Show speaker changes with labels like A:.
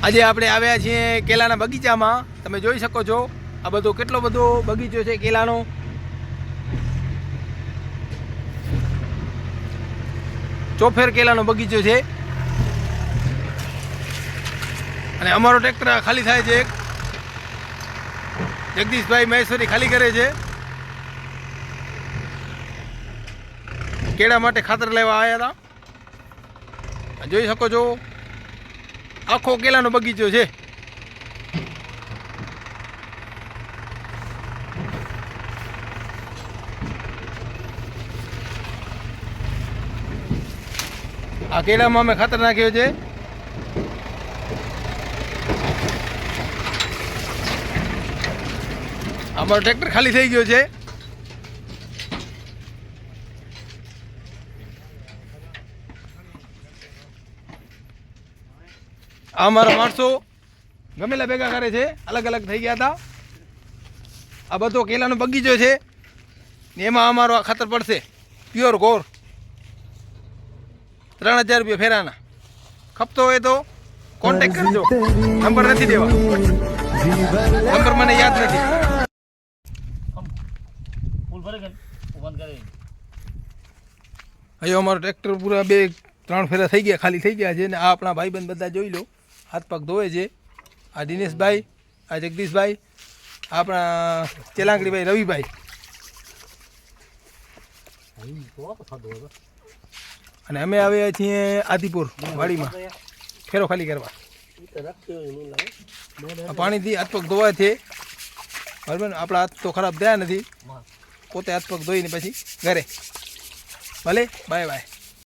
A: આજે આપણે આવ્યા છીએ કેલાના બગીચામાં. તમે જોઈ શકો છો આ બધો કેટલો બધો બગીચો છે કેલાનો. ચોફેર કેલાનો બગીચો છે અને અમારો ટ્રેક્ટર ખાલી થાય છે. જગદીશભાઈ મહેશ્વરી ખાલી કરે છે. કેળા માટે ખાતર લેવા આવ્યા હતા. જોઈ શકો છો આખો કેલાનો બગીચો છે. આ કેળામાં અમે ખાતર નાખ્યો છે. અમારો ટ્રેક્ટર ખાલી થઈ ગયો છે. આ અમારા માણસો ગમેલા ભેગા કરે છે. અલગ અલગ થઈ ગયા હતા. આ બધો કેલાનો બગીચો છે ને એમાં અમારો આ ખાતર પડશે પ્યોર ગોર. 3000 રૂપિયા ફેરાના. ખપતો હોય તો કોન્ટેક્ટ કરજો. નંબર નથી દેવા, નંબર મને યાદ નથી. અહીંયા અમારો ટ્રેક્ટર પૂરા 2-3 ફેરા થઈ ગયા, ખાલી થઈ ગયા છે ને આ આપણા ભાઈબંધ બધા જોઈ લો હાથ પગ ધોવે છે. આ દિનેશભાઈ, આ જગદીશભાઈ, આપણા ચેલાંગડીભાઈ રવિભાઈ. અને અમે આવ્યા છીએ આદિપુર વાડીમાં ફેરો ખાલી કરવા. પાણીથી હાથ પગ ધોવાય છે બરાબર. આપણા હાથ તો ખરાબ થયા નથી, પોતે હાથ પગ ધોઈને પછી ઘરે. ભલે, બાય બાય.